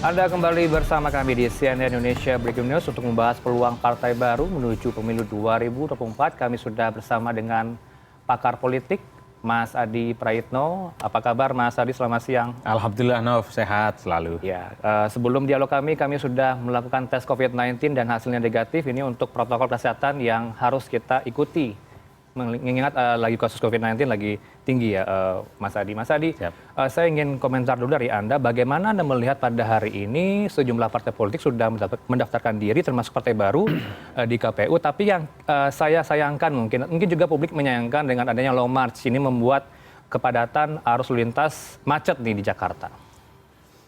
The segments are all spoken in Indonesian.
Anda kembali bersama kami di CNN Indonesia Breaking News untuk membahas peluang partai baru menuju pemilu 2024. Kami sudah bersama dengan pakar politik, Mas Adi Praitno. Apa kabar Mas Adi, selamat siang. Alhamdulillah Nov, sehat selalu. Ya, sebelum dialog kami sudah melakukan tes COVID-19 dan hasilnya negatif. Ini untuk protokol kesehatan yang harus kita ikuti. Mengingat lagi kasus COVID-19 lagi tinggi ya, Mas Adi. Mas Adi, saya ingin komentar dulu dari Anda. Bagaimana Anda melihat pada hari ini sejumlah partai politik sudah mendaftarkan diri, termasuk partai baru di KPU. Tapi yang saya sayangkan mungkin juga publik menyayangkan dengan adanya Long March ini membuat kepadatan arus lalu lintas macet nih di Jakarta.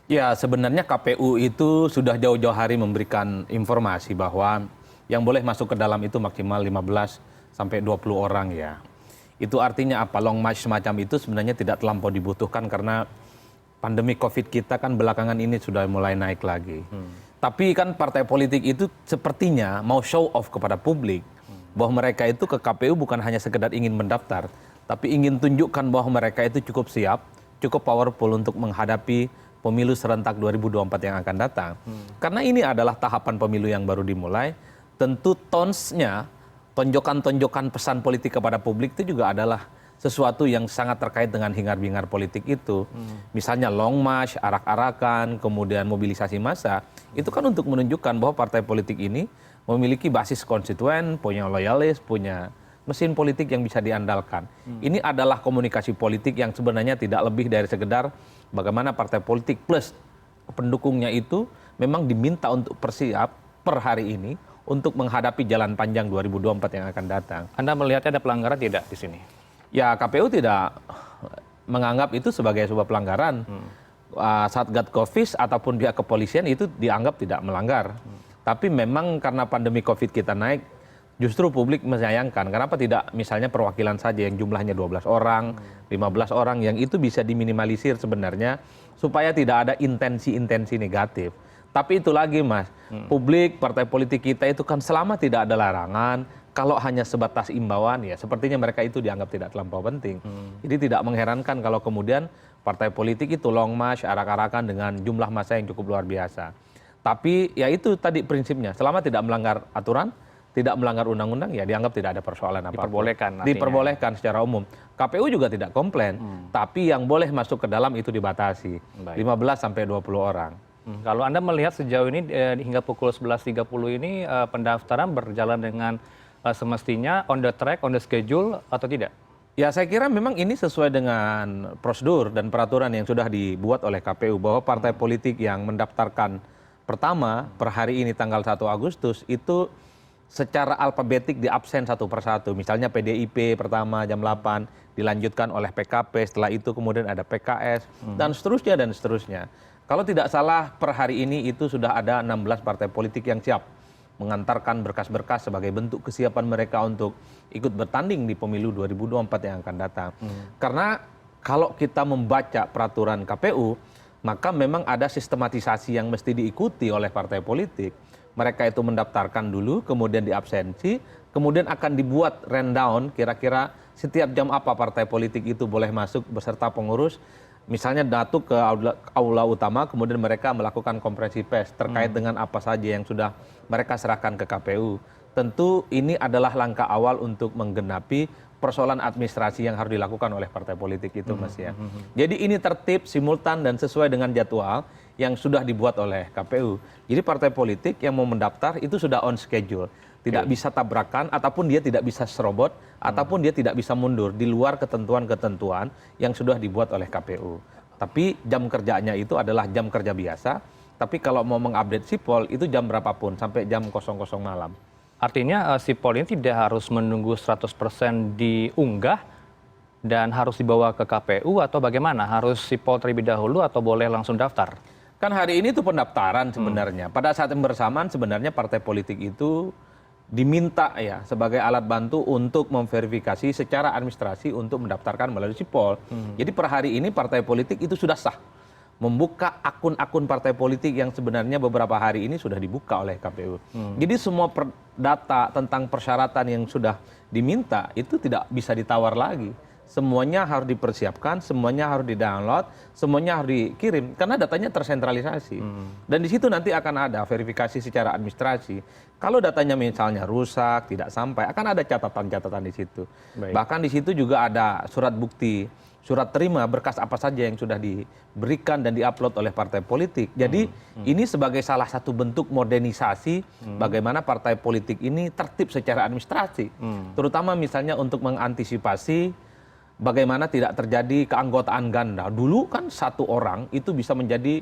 Ya, sebenarnya KPU itu sudah jauh-jauh hari memberikan informasi bahwa yang boleh masuk ke dalam itu maksimal 15 sampai 20 orang ya. Itu artinya apa? Long march semacam itu sebenarnya tidak terlampau dibutuhkan karena pandemi COVID kita kan belakangan ini sudah mulai naik lagi. Tapi kan partai politik itu sepertinya mau show off kepada publik bahwa mereka itu ke KPU bukan hanya sekedar ingin mendaftar, tapi ingin tunjukkan bahwa mereka itu cukup siap, cukup powerful untuk menghadapi pemilu serentak 2024 yang akan datang. Karena ini adalah tahapan pemilu yang baru dimulai, tentu tonsnya tonjokan-tonjokan pesan politik kepada publik itu juga adalah sesuatu yang sangat terkait dengan hingar-bingar politik itu. Misalnya long march, arak-arakan, kemudian mobilisasi massa, itu kan untuk menunjukkan bahwa partai politik ini memiliki basis konstituen, punya loyalis, punya mesin politik yang bisa diandalkan. Ini adalah komunikasi politik yang sebenarnya tidak lebih dari sekedar bagaimana partai politik plus pendukungnya itu memang diminta untuk bersiap per hari ini untuk menghadapi jalan panjang 2024 yang akan datang. Anda melihatnya ada pelanggaran tidak di sini? Ya, KPU tidak menganggap itu sebagai sebuah pelanggaran. Satgas ataupun pihak kepolisian itu dianggap tidak melanggar. Tapi memang karena pandemi COVID kita naik, justru publik menyayangkan. Kenapa tidak misalnya perwakilan saja yang jumlahnya 12 orang, 15 orang, yang itu bisa diminimalisir sebenarnya supaya tidak ada intensi-intensi negatif. Tapi itu lagi Mas, publik, partai politik kita itu kan selama tidak ada larangan, kalau hanya sebatas imbauan ya sepertinya mereka itu dianggap tidak terlampau penting. Jadi tidak mengherankan kalau kemudian partai politik itu long march, arak-arakan dengan jumlah massa yang cukup luar biasa. Tapi ya itu tadi prinsipnya, selama tidak melanggar aturan, tidak melanggar undang-undang ya dianggap tidak ada persoalan apa-apa. Diperbolehkan secara umum. KPU juga tidak komplain, tapi yang boleh masuk ke dalam itu dibatasi. 15 sampai 20 orang. Kalau Anda melihat sejauh ini hingga pukul 11.30 ini pendaftaran berjalan dengan semestinya on the track, on the schedule atau tidak? Ya saya kira memang ini sesuai dengan prosedur dan peraturan yang sudah dibuat oleh KPU bahwa partai politik yang mendaftarkan pertama per hari ini tanggal 1 Agustus itu secara alfabetik di absen satu persatu. Misalnya PDIP pertama jam 8, dilanjutkan oleh PKP, setelah itu kemudian ada PKS, dan seterusnya dan seterusnya. Kalau tidak salah per hari ini itu sudah ada 16 partai politik yang siap mengantarkan berkas-berkas sebagai bentuk kesiapan mereka untuk ikut bertanding di pemilu 2024 yang akan datang. Karena kalau kita membaca peraturan KPU, maka memang ada sistematisasi yang mesti diikuti oleh partai politik. Mereka itu mendaftarkan dulu, kemudian diabsensi, kemudian akan dibuat rundown kira-kira setiap jam apa partai politik itu boleh masuk beserta pengurus. Misalnya datuk ke aula utama, kemudian mereka melakukan konferensi pers terkait dengan apa saja yang sudah mereka serahkan ke KPU. Tentu ini adalah langkah awal untuk menggenapi persoalan administrasi yang harus dilakukan oleh partai politik itu Mas ya. Jadi ini tertib, simultan dan sesuai dengan jadwal yang sudah dibuat oleh KPU. Jadi partai politik yang mau mendaftar itu sudah on schedule. Tidak bisa tabrakan ataupun dia tidak bisa serobot ataupun dia tidak bisa mundur di luar ketentuan-ketentuan yang sudah dibuat oleh KPU. Tapi jam kerjanya itu adalah jam kerja biasa. Tapi kalau mau mengupdate sipol itu jam berapapun sampai jam 00 malam. Artinya sipol ini tidak harus menunggu 100% diunggah dan harus dibawa ke KPU atau bagaimana? Harus sipol terlebih dahulu atau boleh langsung daftar? Kan hari ini itu pendaftaran sebenarnya. Pada saat yang bersamaan sebenarnya partai politik itu diminta ya sebagai alat bantu untuk memverifikasi secara administrasi untuk mendaftarkan melalui sipol. Jadi per hari ini partai politik itu sudah sah membuka akun-akun partai politik yang sebenarnya beberapa hari ini sudah dibuka oleh KPU. Jadi semua data tentang persyaratan yang sudah diminta itu tidak bisa ditawar lagi. semuanya harus dipersiapkan, semuanya harus di-download, semuanya harus dikirim karena datanya tersentralisasi. Dan di situ nanti akan ada verifikasi secara administrasi. Kalau datanya misalnya rusak, tidak sampai, akan ada catatan-catatan di situ. Baik. Bahkan di situ juga ada surat bukti, surat terima berkas apa saja yang sudah diberikan dan diupload oleh partai politik. Jadi ini sebagai salah satu bentuk modernisasi bagaimana partai politik ini tertib secara administrasi. Terutama misalnya untuk mengantisipasi bagaimana tidak terjadi keanggotaan ganda. Dulu kan satu orang itu bisa menjadi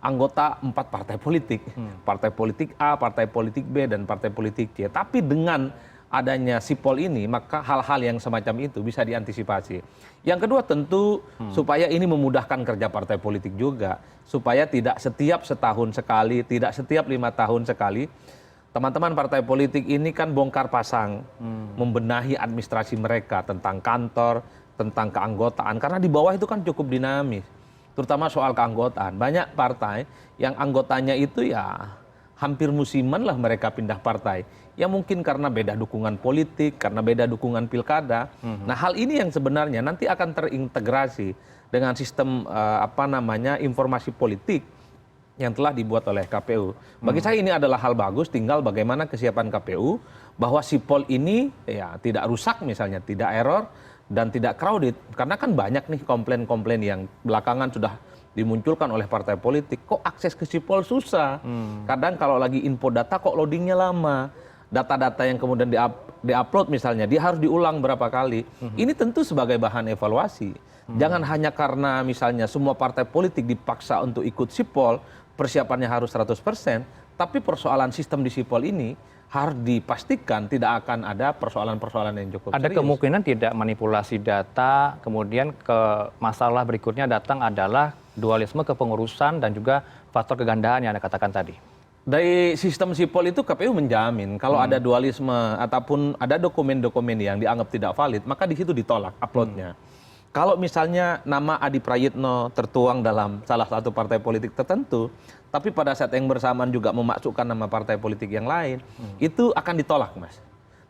anggota 4 partai politik. Partai politik A, partai politik B, dan partai politik C. Tapi dengan adanya sipol ini, maka hal-hal yang semacam itu bisa diantisipasi. Yang kedua tentu supaya ini memudahkan kerja partai politik juga. Supaya tidak setiap setahun sekali, tidak setiap 5 tahun sekali, teman-teman partai politik ini kan bongkar pasang, membenahi administrasi mereka tentang kantor, tentang keanggotaan. Karena di bawah itu kan cukup dinamis. Terutama soal keanggotaan. Banyak partai yang anggotanya itu ya hampir musiman lah mereka pindah partai. Ya mungkin karena beda dukungan politik, karena beda dukungan pilkada. Nah hal ini yang sebenarnya nanti akan terintegrasi dengan sistem informasi politik yang telah dibuat oleh KPU. Bagi saya ini adalah hal bagus, tinggal bagaimana kesiapan KPU bahwa sipol ini ya tidak rusak misalnya, tidak error, dan tidak crowded, karena kan banyak nih komplain-komplain yang belakangan sudah dimunculkan oleh partai politik, kok akses ke sipol susah, kadang kalau lagi info data kok loadingnya lama, data-data yang kemudian diupload misalnya, dia harus diulang berapa kali, ini tentu sebagai bahan evaluasi, jangan hanya karena misalnya semua partai politik dipaksa untuk ikut sipol, persiapannya harus 100%, tapi persoalan sistem di sipol ini harus dipastikan tidak akan ada persoalan-persoalan yang cukup serius. Ada kemungkinan tidak manipulasi data, kemudian ke masalah berikutnya datang adalah dualisme kepengurusan dan juga faktor kegandaan yang Anda katakan tadi. Dari sistem sipol itu KPU menjamin kalau ada dualisme ataupun ada dokumen-dokumen yang dianggap tidak valid, maka di situ ditolak uploadnya. Kalau misalnya nama Adi Prayitno tertuang dalam salah satu partai politik tertentu, tapi pada saat yang bersamaan juga memasukkan nama partai politik yang lain, itu akan ditolak, Mas.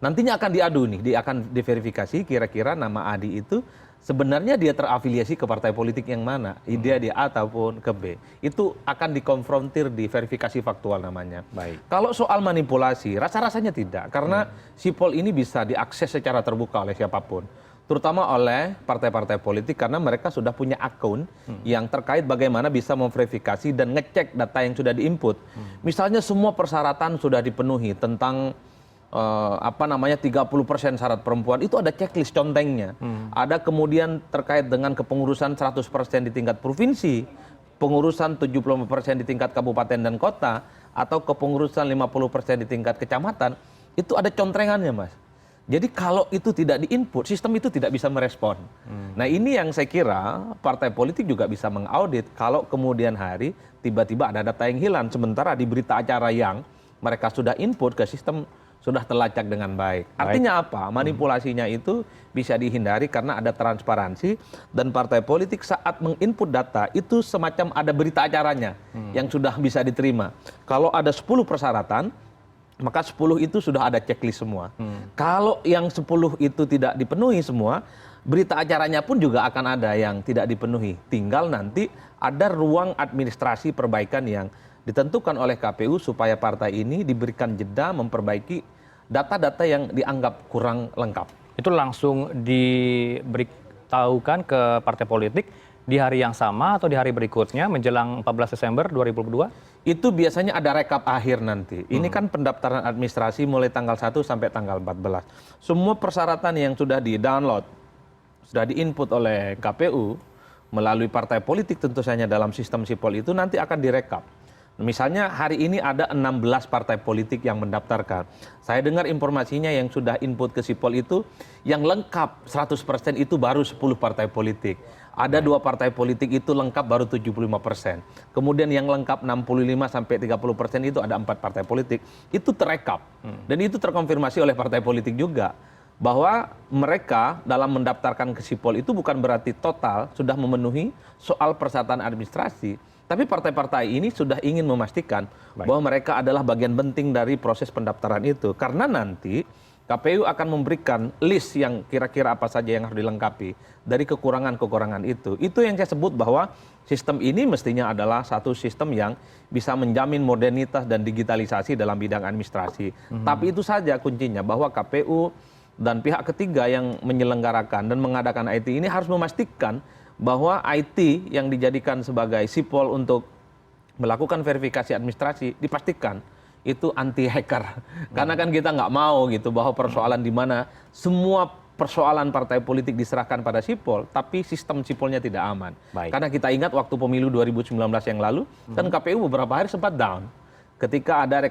Nantinya akan diadu nih, akan diverifikasi kira-kira nama Adi itu sebenarnya dia terafiliasi ke partai politik yang mana, dia A ataupun ke B. Itu akan dikonfrontir di verifikasi faktual namanya. Baik. Kalau soal manipulasi, rasa-rasanya tidak, karena sipol ini bisa diakses secara terbuka oleh siapapun. Terutama oleh partai-partai politik karena mereka sudah punya akun yang terkait bagaimana bisa memverifikasi dan ngecek data yang sudah diinput. Misalnya semua persyaratan sudah dipenuhi tentang 30% syarat perempuan, itu ada checklist contengnya. Ada kemudian terkait dengan kepengurusan 100% di tingkat provinsi, pengurusan 75% di tingkat kabupaten dan kota, atau kepengurusan 50% di tingkat kecamatan, itu ada contrengannya, Mas. Jadi kalau itu tidak diinput, sistem itu tidak bisa merespon. Nah ini yang saya kira partai politik juga bisa mengaudit kalau kemudian hari tiba-tiba ada data yang hilang. Sementara di berita acara yang mereka sudah input ke sistem sudah terlacak dengan baik. Artinya apa? Manipulasinya itu bisa dihindari karena ada transparansi dan partai politik saat menginput data itu semacam ada berita acaranya yang sudah bisa diterima. Kalau ada 10 persyaratan, maka 10 itu sudah ada checklist semua. Kalau yang 10 itu tidak dipenuhi semua, berita acaranya pun juga akan ada yang tidak dipenuhi. Tinggal nanti ada ruang administrasi perbaikan yang ditentukan oleh KPU supaya partai ini diberikan jeda memperbaiki data-data yang dianggap kurang lengkap. Itu langsung diberitahukan ke partai politik di hari yang sama atau di hari berikutnya menjelang 14 Desember 2022? Itu biasanya ada rekap akhir nanti. Ini kan pendaftaran administrasi mulai tanggal 1 sampai tanggal 14. Semua persyaratan yang sudah di-download, sudah di-input oleh KPU melalui partai politik tentu saja dalam sistem sipol itu nanti akan direkap. Misalnya hari ini ada 16 partai politik yang mendaftarkan. Saya dengar informasinya yang sudah input ke sipol itu yang lengkap 100% itu baru 10 partai politik. Ada 2 partai politik itu lengkap baru 75%. Kemudian yang lengkap 65-30% itu ada 4 partai politik. Itu terekap. Dan itu terkonfirmasi oleh partai politik juga. Bahwa mereka dalam mendaftarkan ke sipol itu bukan berarti total sudah memenuhi soal persyaratan administrasi. Tapi partai-partai ini sudah ingin memastikan bahwa mereka adalah bagian penting dari proses pendaftaran itu. Karena nanti KPU akan memberikan list yang kira-kira apa saja yang harus dilengkapi dari kekurangan-kekurangan itu. Itu yang saya sebut bahwa sistem ini mestinya adalah satu sistem yang bisa menjamin modernitas dan digitalisasi dalam bidang administrasi. Tapi itu saja kuncinya, bahwa KPU dan pihak ketiga yang menyelenggarakan dan mengadakan IT ini harus memastikan bahwa IT yang dijadikan sebagai sipol untuk melakukan verifikasi administrasi dipastikan itu anti hacker. Karena kan kita nggak mau gitu bahwa persoalan di mana semua persoalan partai politik diserahkan pada sipol, tapi sistem sipolnya tidak aman. Baik. Karena kita ingat waktu pemilu 2019 yang lalu, kan KPU beberapa hari sempat down. Ketika ada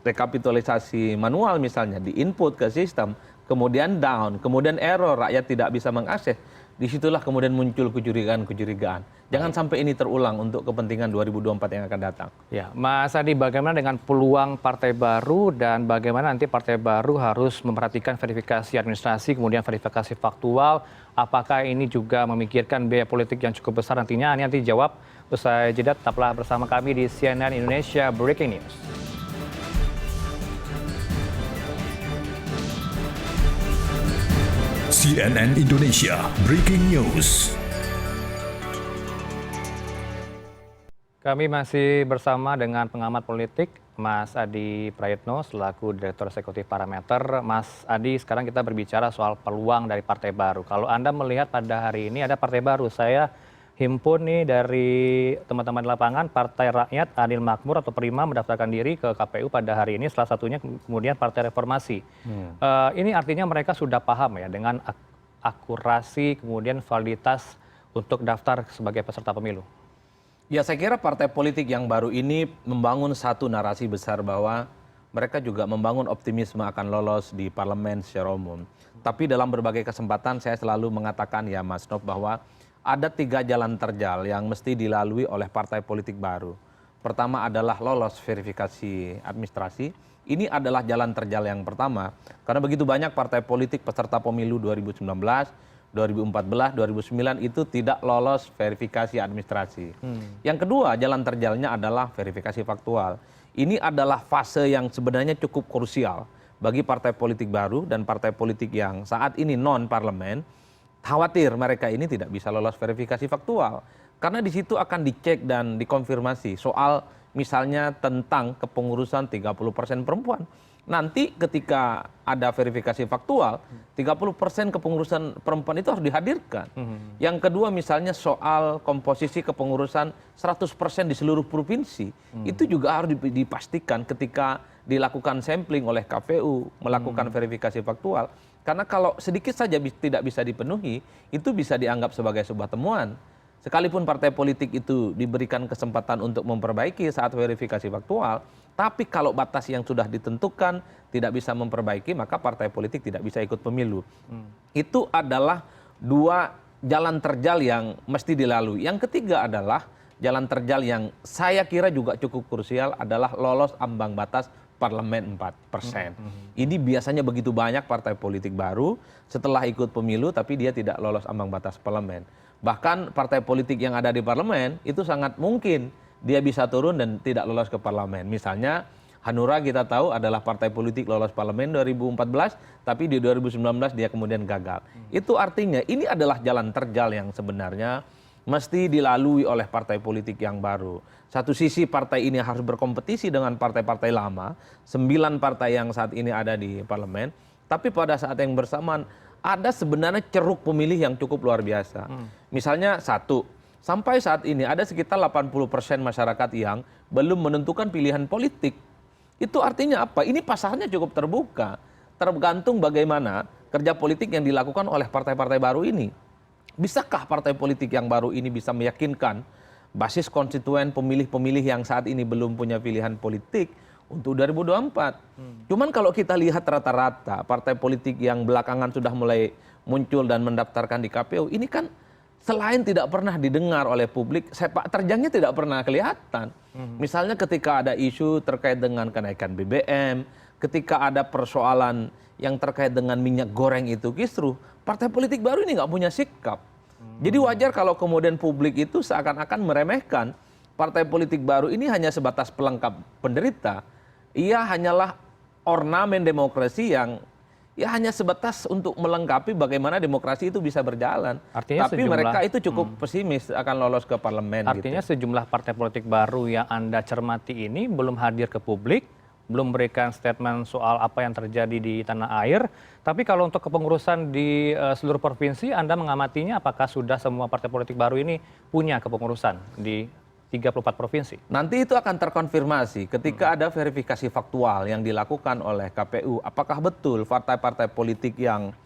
rekapitalisasi manual misalnya, di input ke sistem, kemudian down, kemudian error, rakyat tidak bisa mengakses. Disitulah kemudian muncul kecurigaan-kecurigaan. Jangan sampai ini terulang untuk kepentingan 2024 yang akan datang. Ya, Mas Adi, bagaimana dengan peluang partai baru dan bagaimana nanti partai baru harus memperhatikan verifikasi administrasi, kemudian verifikasi faktual? Apakah ini juga memikirkan biaya politik yang cukup besar nantinya? Ini nanti jawab usai jeda. Tetaplah bersama kami di CNN Indonesia Breaking News. CNN Indonesia Breaking News. Kami masih bersama dengan pengamat politik, Mas Adi Prayitno, selaku Direktur Eksekutif Parameter. Mas Adi, sekarang kita berbicara soal peluang dari partai baru. Kalau Anda melihat pada hari ini ada partai baru, saya himpun nih dari teman-teman di lapangan, Partai Rakyat Adil Makmur atau Prima mendaftarkan diri ke KPU pada hari ini, salah satunya kemudian Partai Reformasi. Ini artinya mereka sudah paham ya dengan akurasi kemudian validitas untuk daftar sebagai peserta pemilu. Ya, saya kira partai politik yang baru ini membangun satu narasi besar bahwa mereka juga membangun optimisme akan lolos di parlemen secara umum. Tapi dalam berbagai kesempatan saya selalu mengatakan ya Mas Nop bahwa ada 3 jalan terjal yang mesti dilalui oleh partai politik baru. Pertama adalah lolos verifikasi administrasi. Ini adalah jalan terjal yang pertama. Karena begitu banyak partai politik peserta pemilu 2019, 2014, 2009 itu tidak lolos verifikasi administrasi. Yang kedua jalan terjalnya adalah verifikasi faktual. Ini adalah fase yang sebenarnya cukup krusial bagi partai politik baru dan partai politik yang saat ini non-parlemen. Khawatir mereka ini tidak bisa lolos verifikasi faktual. Karena di situ akan dicek dan dikonfirmasi soal misalnya tentang kepengurusan 30% perempuan. Nanti ketika ada verifikasi faktual, 30% kepengurusan perempuan itu harus dihadirkan. Yang kedua misalnya soal komposisi kepengurusan 100% di seluruh provinsi. Itu juga harus dipastikan ketika dilakukan sampling oleh KPU, melakukan verifikasi faktual. Karena kalau sedikit saja tidak bisa dipenuhi, itu bisa dianggap sebagai sebuah temuan. Sekalipun partai politik itu diberikan kesempatan untuk memperbaiki saat verifikasi faktual, tapi kalau batas yang sudah ditentukan tidak bisa memperbaiki, maka partai politik tidak bisa ikut pemilu. Itu adalah 2 jalan terjal yang mesti dilalui. Yang ketiga adalah jalan terjal yang saya kira juga cukup krusial adalah lolos ambang batas parlemen 4%. Ini biasanya begitu banyak partai politik baru setelah ikut pemilu tapi dia tidak lolos ambang batas parlemen. Bahkan partai politik yang ada di parlemen itu sangat mungkin dia bisa turun dan tidak lolos ke parlemen. Misalnya Hanura kita tahu adalah partai politik lolos parlemen 2014 tapi di 2019 dia kemudian gagal. Itu artinya ini adalah jalan terjal yang sebenarnya mesti dilalui oleh partai politik yang baru. Satu sisi partai ini harus berkompetisi dengan partai-partai lama, 9 partai yang saat ini ada di parlemen, tapi pada saat yang bersamaan ada sebenarnya ceruk pemilih yang cukup luar biasa. Misalnya satu, sampai saat ini ada sekitar 80% masyarakat yang belum menentukan pilihan politik. Itu artinya apa? Ini pasarnya cukup terbuka, tergantung bagaimana kerja politik yang dilakukan oleh partai-partai baru ini. Bisakah partai politik yang baru ini bisa meyakinkan basis konstituen pemilih-pemilih yang saat ini belum punya pilihan politik untuk 2024. Cuman kalau kita lihat rata-rata partai politik yang belakangan sudah mulai muncul dan mendaftarkan di KPU, ini kan selain tidak pernah didengar oleh publik, sepak terjangnya tidak pernah kelihatan. Misalnya ketika ada isu terkait dengan kenaikan BBM, ketika ada persoalan yang terkait dengan minyak goreng itu kisruh, partai politik baru ini nggak punya sikap. Jadi wajar kalau kemudian publik itu seakan-akan meremehkan partai politik baru ini hanya sebatas pelengkap penderita. Ia hanyalah ornamen demokrasi yang ya hanya sebatas untuk melengkapi bagaimana demokrasi itu bisa berjalan. Artinya Tapi mereka itu cukup pesimis akan lolos ke parlemen. Artinya gitu. sejumlah partai politik baru yang Anda cermati ini belum hadir ke publik, belum memberikan statement soal apa yang terjadi di tanah air. Tapi kalau untuk kepengurusan di seluruh provinsi, Anda mengamatinya apakah sudah semua partai politik baru ini punya kepengurusan di 34 provinsi? Nanti itu akan terkonfirmasi ketika ada verifikasi faktual yang dilakukan oleh KPU. Apakah betul partai-partai politik yang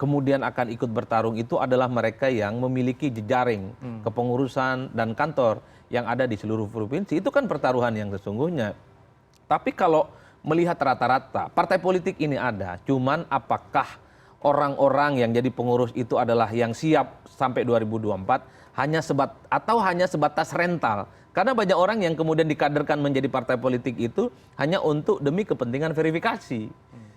kemudian akan ikut bertarung itu adalah mereka yang memiliki jejaring kepengurusan dan kantor yang ada di seluruh provinsi. Itu kan pertaruhan yang sesungguhnya. Tapi kalau melihat rata-rata, partai politik ini ada. Cuman apakah orang-orang yang jadi pengurus itu adalah yang siap sampai 2024 hanya sebatas rental. Karena banyak orang yang kemudian dikaderkan menjadi partai politik itu hanya untuk demi kepentingan verifikasi.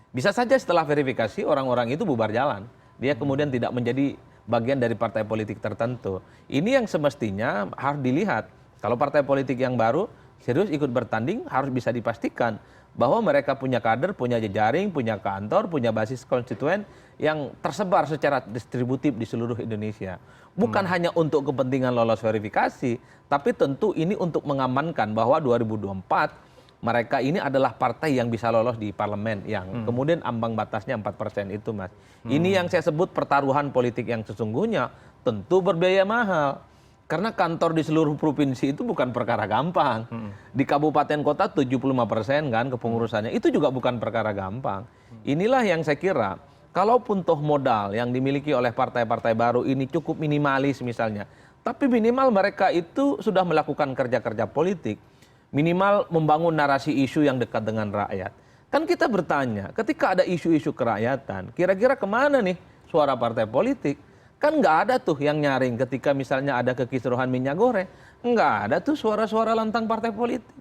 Bisa saja setelah verifikasi orang-orang itu bubar jalan. Dia kemudian tidak menjadi bagian dari partai politik tertentu. Ini yang semestinya harus dilihat. Kalau partai politik yang baru serius ikut bertanding harus bisa dipastikan bahwa mereka punya kader, punya jejaring, punya kantor, punya basis konstituen yang tersebar secara distributif di seluruh Indonesia. Bukan hanya untuk kepentingan lolos verifikasi, tapi tentu ini untuk mengamankan bahwa 2024 mereka ini adalah partai yang bisa lolos di parlemen yang kemudian ambang batasnya 4% itu, Mas. Ini yang saya sebut pertaruhan politik yang sesungguhnya tentu berbiaya mahal. Karena kantor di seluruh provinsi itu bukan perkara gampang. Di kabupaten kota 75% kan kepengurusannya. Itu juga bukan perkara gampang. Inilah yang saya kira, kalaupun toh modal yang dimiliki oleh partai-partai baru ini cukup minimalis misalnya. Tapi minimal mereka itu sudah melakukan kerja-kerja politik. Minimal membangun narasi isu yang dekat dengan rakyat. Kan kita bertanya, ketika ada isu-isu kerakyatan, kira-kira kemana nih suara partai politik? Kan nggak ada tuh yang nyaring ketika misalnya ada kekisruhan minyak goreng. Nggak ada tuh suara-suara lantang partai politik.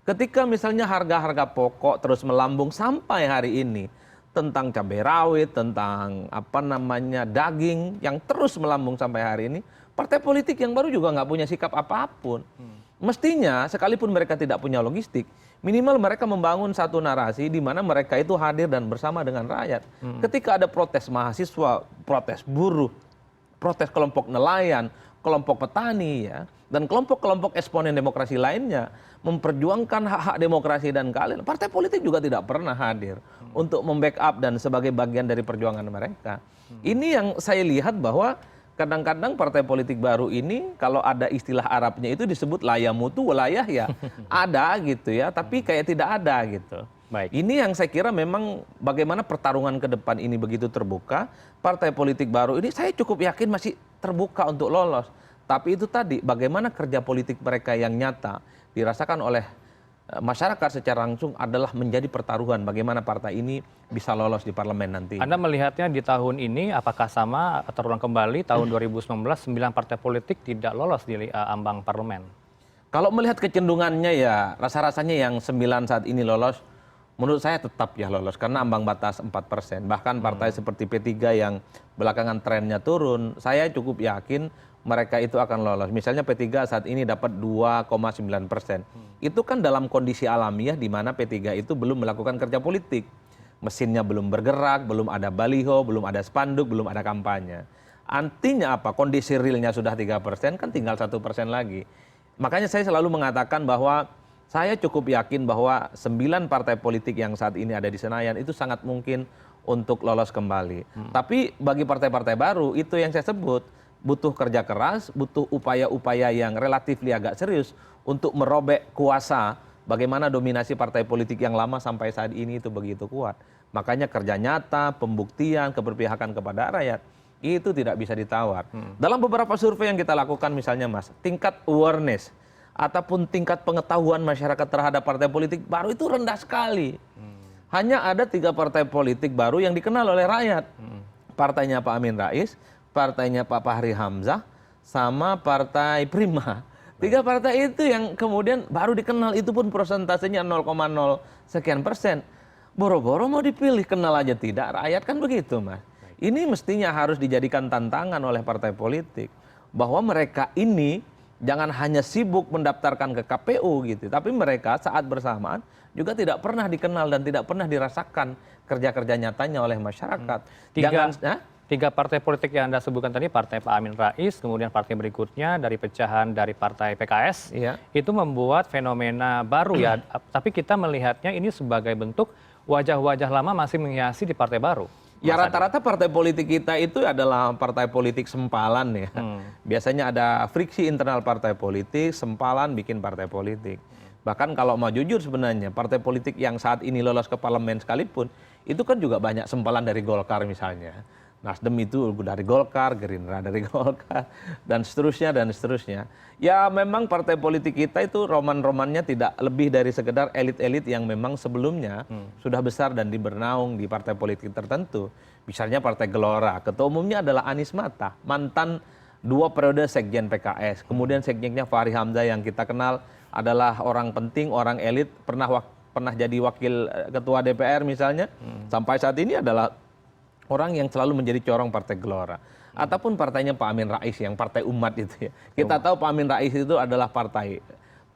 Ketika misalnya harga-harga pokok terus melambung sampai hari ini. Tentang cabai rawit, tentang daging yang terus melambung sampai hari ini. Partai politik yang baru juga nggak punya sikap apapun. Mestinya sekalipun mereka tidak punya logistik, minimal mereka membangun satu narasi di mana mereka itu hadir dan bersama dengan rakyat. Ketika ada protes mahasiswa, protes buruh, protes kelompok nelayan, kelompok petani ya, dan kelompok-kelompok eksponen demokrasi lainnya memperjuangkan hak-hak demokrasi dan keadilan, partai politik juga tidak pernah hadir untuk membackup dan sebagai bagian dari perjuangan mereka. Ini yang saya lihat bahwa kadang-kadang partai politik baru ini kalau ada istilah Arabnya itu disebut layamutu walayah ya ada gitu ya, tapi kayak tidak ada gitu. Baik. Ini yang saya kira memang bagaimana pertarungan ke depan ini begitu terbuka, partai politik baru ini saya cukup yakin masih terbuka untuk lolos. Tapi itu tadi bagaimana kerja politik mereka yang nyata dirasakan oleh masyarakat secara langsung adalah menjadi pertaruhan bagaimana partai ini bisa lolos di parlemen nanti. Anda melihatnya di tahun ini apakah sama terulang kembali tahun 2019 9 partai politik tidak lolos di ambang parlemen? Kalau melihat kecenderungannya ya rasa-rasanya yang 9 saat ini lolos menurut saya tetap ya lolos karena ambang batas 4%. Bahkan partai seperti P3 yang belakangan trennya turun, saya cukup yakin mereka itu akan lolos. Misalnya P3 saat ini dapat 2,9%. Itu kan dalam kondisi alamiah di mana P3 itu belum melakukan kerja politik. Mesinnya belum bergerak, belum ada baliho, belum ada spanduk, belum ada kampanye. Artinya apa? Kondisi realnya sudah 3%, kan tinggal 1% lagi. Makanya saya selalu mengatakan bahwa saya cukup yakin bahwa 9 partai politik yang saat ini ada di Senayan itu sangat mungkin untuk lolos kembali. Tapi bagi partai-partai baru itu yang saya sebut, butuh kerja keras, butuh upaya-upaya yang relatif agak serius untuk merobek kuasa bagaimana dominasi partai politik yang lama sampai saat ini itu begitu kuat. Makanya kerja nyata, pembuktian, keberpihakan kepada rakyat, itu tidak bisa ditawar. Dalam beberapa survei yang kita lakukan misalnya Mas, tingkat awareness ataupun tingkat pengetahuan masyarakat terhadap partai politik baru itu rendah sekali. Hanya ada 3 partai politik baru yang dikenal oleh rakyat. Partainya Pak Amin Rais, partainya Pak Fahri Hamzah, sama partai Prima. 3 partai itu yang kemudian baru dikenal, itu pun persentasenya 0,0 sekian persen. Boro-boro mau dipilih, kenal aja tidak, rakyat kan begitu Mas. Ini mestinya harus dijadikan tantangan oleh partai politik. Bahwa mereka ini jangan hanya sibuk mendaftarkan ke KPU gitu, tapi mereka saat bersamaan juga tidak pernah dikenal dan tidak pernah dirasakan kerja-kerja nyatanya oleh masyarakat. Tiga partai politik yang Anda sebutkan tadi, Partai Pak Amin Rais, kemudian partai berikutnya dari pecahan dari Partai PKS, itu membuat fenomena baru ya. Tapi kita melihatnya ini sebagai bentuk wajah-wajah lama masih menghiasi di partai baru. Ya rata-rata partai politik kita itu adalah partai politik sempalan ya. Biasanya ada friksi internal partai politik, sempalan bikin partai politik. Bahkan kalau mau jujur sebenarnya, partai politik yang saat ini lolos ke parlemen sekalipun, itu kan juga banyak sempalan dari Golkar misalnya. Nasdem itu dari Golkar, Gerindra dari Golkar, dan seterusnya dan seterusnya. Ya memang partai politik kita itu roman-romannya tidak lebih dari sekedar elit-elit yang memang sebelumnya sudah besar dan dibernaung di partai politik tertentu. Misalnya Partai Gelora, ketua umumnya adalah Anies Mata, mantan 2 periode sekjen PKS. Kemudian sekjennya Fahri Hamzah yang kita kenal adalah orang penting, orang elit, pernah jadi wakil ketua DPR misalnya, sampai saat ini adalah orang yang selalu menjadi corong Partai Gelora. Ataupun partainya Pak Amin Rais yang partai umat itu ya. Kita tahu Pak Amin Rais itu adalah partai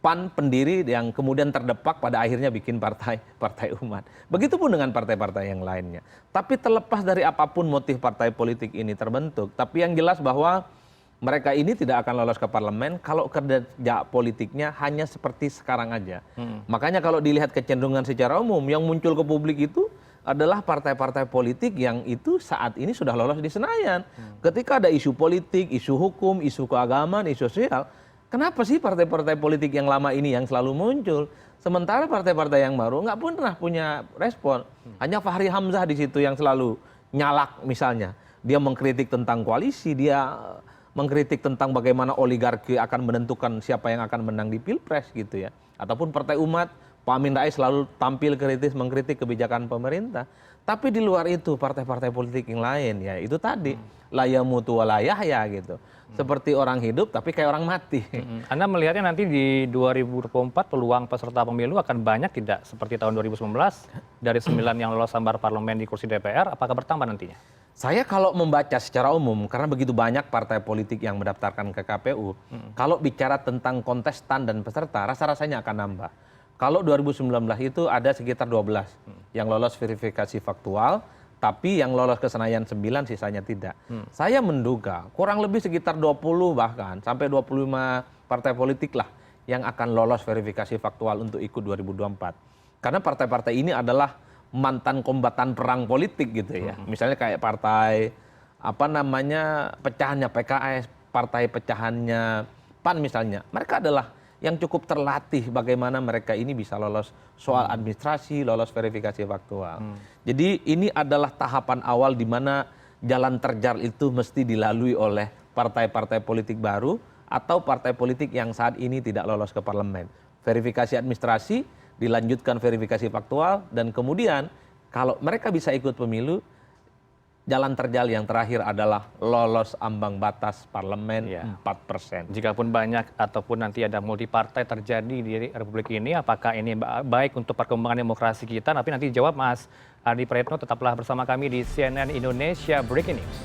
PAN pendiri yang kemudian terdepak pada akhirnya bikin partai umat. Begitupun dengan partai-partai yang lainnya. Tapi terlepas dari apapun motif partai politik ini terbentuk, tapi yang jelas bahwa mereka ini tidak akan lolos ke parlemen kalau kerja politiknya hanya seperti sekarang aja. Makanya kalau dilihat kecenderungan secara umum yang muncul ke publik itu adalah partai-partai politik yang itu saat ini sudah lolos di Senayan. Ketika ada isu politik, isu hukum, isu keagamaan, isu sosial, kenapa sih partai-partai politik yang lama ini yang selalu muncul? Sementara partai-partai yang baru nggak pernah punya respon. Hanya Fahri Hamzah di situ yang selalu nyalak misalnya. Dia mengkritik tentang koalisi, dia mengkritik tentang bagaimana oligarki akan menentukan siapa yang akan menang di Pilpres gitu ya. Ataupun Partai Umat, Pak Amin Rais selalu tampil kritis mengkritik kebijakan pemerintah. Tapi di luar itu partai-partai politik yang lain ya itu tadi layamutu walayah ya gitu. Seperti orang hidup tapi kayak orang mati. Anda melihatnya nanti di 2024 peluang peserta pemilu akan banyak tidak seperti tahun 2019 dari 9 yang lolos sambar parlemen di kursi DPR, apakah bertambah nantinya? Saya kalau membaca secara umum, karena begitu banyak partai politik yang mendaftarkan ke KPU, kalau bicara tentang kontestan dan peserta, rasa-rasanya akan nambah. Kalau 2019 itu ada sekitar 12 yang lolos verifikasi faktual, tapi yang lolos ke Senayan 9 sisanya tidak. Saya menduga kurang lebih sekitar 20 bahkan sampai 25 partai politik lah yang akan lolos verifikasi faktual untuk ikut 2024. Karena partai-partai ini adalah mantan kombatan perang politik gitu ya. Misalnya kayak partai pecahannya PKS, partai pecahannya PAN misalnya. Mereka adalah yang cukup terlatih bagaimana mereka ini bisa lolos soal administrasi, lolos verifikasi faktual. Jadi ini adalah tahapan awal di mana jalan terjal itu mesti dilalui oleh partai-partai politik baru atau partai politik yang saat ini tidak lolos ke parlemen. Verifikasi administrasi, dilanjutkan verifikasi faktual, dan kemudian kalau mereka bisa ikut pemilu, jalan terjal yang terakhir adalah lolos ambang batas parlemen 4%. Jikapun banyak ataupun nanti ada multipartai terjadi di Republik ini, apakah ini baik untuk perkembangan demokrasi kita? Tapi nanti jawab Mas Adi Praetno, tetaplah bersama kami di CNN Indonesia Breaking News.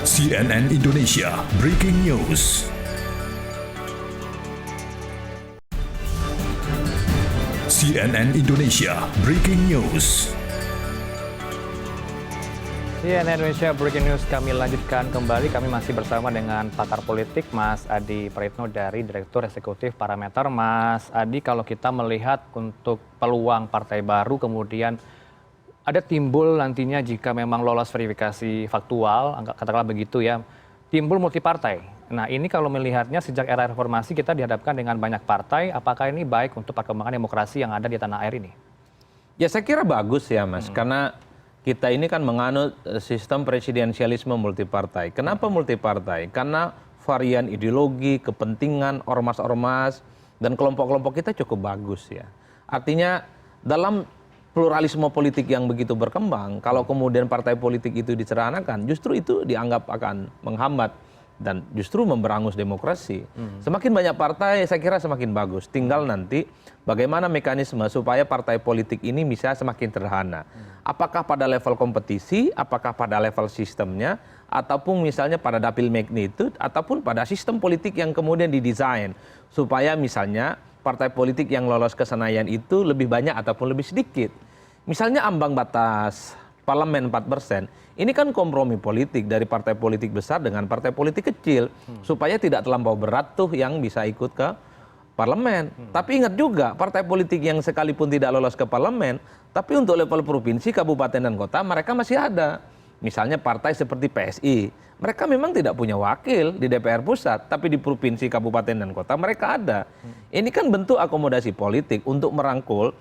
CNN Indonesia Breaking News. CNN Indonesia Breaking News. CNN Indonesia Breaking News kami lanjutkan kembali. Kami masih bersama dengan pakar politik Mas Adi Praetno dari Direktur Eksekutif Parameter. Mas Adi, kalau kita melihat untuk peluang partai baru kemudian ada timbul nantinya jika memang lolos verifikasi faktual, katakanlah begitu ya, timbul multipartai. Nah ini kalau melihatnya sejak era reformasi kita dihadapkan dengan banyak partai, apakah ini baik untuk perkembangan demokrasi yang ada di tanah air ini? Ya saya kira bagus ya Mas, karena kita ini kan menganut sistem presidensialisme multipartai. Kenapa multipartai? Karena varian ideologi, kepentingan, ormas-ormas, dan kelompok-kelompok kita cukup bagus ya. Artinya dalam pluralisme politik yang begitu berkembang, kalau kemudian partai politik itu diseranakan, justru itu dianggap akan menghambat dan justru memberangus demokrasi. Semakin banyak partai saya kira semakin bagus. Tinggal nanti bagaimana mekanisme supaya partai politik ini bisa semakin sederhana. Apakah pada level kompetisi, apakah pada level sistemnya, ataupun misalnya pada dapil magnitude, ataupun pada sistem politik yang kemudian didesain supaya misalnya partai politik yang lolos ke Senayan itu lebih banyak ataupun lebih sedikit. Misalnya ambang batas parlemen 4%, ini kan kompromi politik dari partai politik besar dengan partai politik kecil, supaya tidak terlampau berat tuh yang bisa ikut ke parlemen. Tapi ingat juga, partai politik yang sekalipun tidak lolos ke parlemen, tapi untuk level provinsi, kabupaten, dan kota, mereka masih ada. Misalnya partai seperti PSI, mereka memang tidak punya wakil di DPR pusat, tapi di provinsi, kabupaten, dan kota mereka ada. Ini kan bentuk akomodasi politik untuk merangkul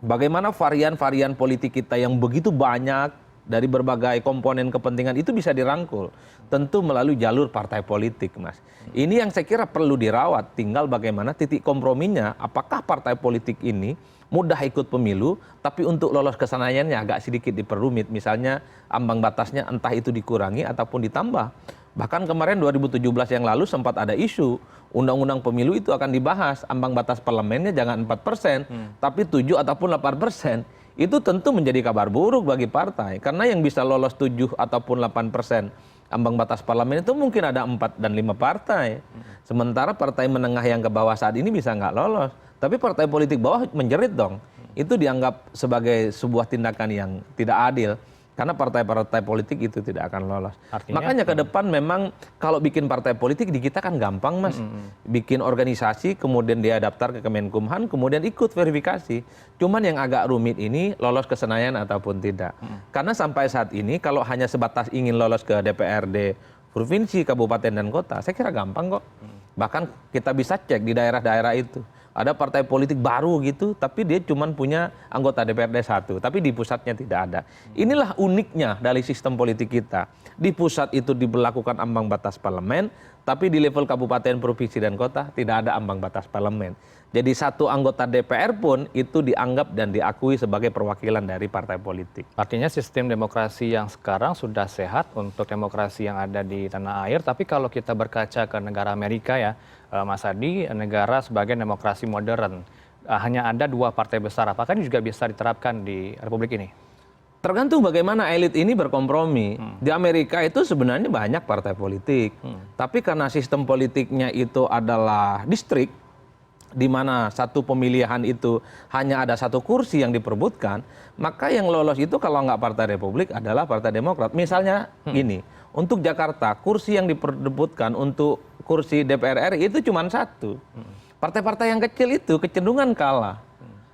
bagaimana varian-varian politik kita yang begitu banyak dari berbagai komponen kepentingan itu bisa dirangkul. Tentu melalui jalur partai politik, Mas. Ini yang saya kira perlu dirawat, tinggal bagaimana titik komprominya. Apakah partai politik ini mudah ikut pemilu, tapi untuk lolos ke Senayannya agak sedikit diperumit. Misalnya ambang batasnya entah itu dikurangi ataupun ditambah. Bahkan kemarin 2017 yang lalu sempat ada isu undang-undang pemilu itu akan dibahas, ambang batas parlemennya jangan 4%, tapi 7 ataupun 8%. Itu tentu menjadi kabar buruk bagi partai, karena yang bisa lolos 7 ataupun 8% ambang batas parlemen itu mungkin ada 4 dan 5 partai. Sementara partai menengah yang ke bawah saat ini bisa nggak lolos. Tapi partai politik bawah menjerit dong. Itu dianggap sebagai sebuah tindakan yang tidak adil. Karena partai-partai politik itu tidak akan lolos. Artinya, makanya ke depan memang kalau bikin partai politik di kita kan gampang, Mas. Bikin organisasi, kemudian dia daftar ke Kemenkumham, kemudian ikut verifikasi. Cuman yang agak rumit ini lolos ke Senayan ataupun tidak. Karena sampai saat ini kalau hanya sebatas ingin lolos ke DPRD provinsi, kabupaten, dan kota, saya kira gampang kok. Bahkan kita bisa cek di daerah-daerah itu. Ada partai politik baru gitu, tapi dia cuma punya anggota DPRD 1, tapi di pusatnya tidak ada. Inilah uniknya dari sistem politik kita. Di pusat itu diberlakukan ambang batas parlemen, tapi di level kabupaten, provinsi, dan kota tidak ada ambang batas parlemen. Jadi satu anggota DPR pun itu dianggap dan diakui sebagai perwakilan dari partai politik. artinya sistem demokrasi yang sekarang sudah sehat untuk demokrasi yang ada di tanah air. Tapi kalau kita berkaca ke negara Amerika ya, Mas Adi, negara sebagai demokrasi modern, hanya ada 2 partai besar. Apakah ini juga bisa diterapkan di Republik ini? Tergantung bagaimana elit ini berkompromi. Di Amerika itu sebenarnya banyak partai politik. Tapi karena sistem politiknya itu adalah distrik, di mana satu pemilihan itu hanya ada 1 kursi yang diperebutkan, maka yang lolos itu kalau nggak Partai Republik adalah Partai Demokrat. Misalnya gini, untuk Jakarta, kursi yang diperebutkan untuk kursi DPR RI itu cuma 1. Partai-partai yang kecil itu kecenderungan kalah.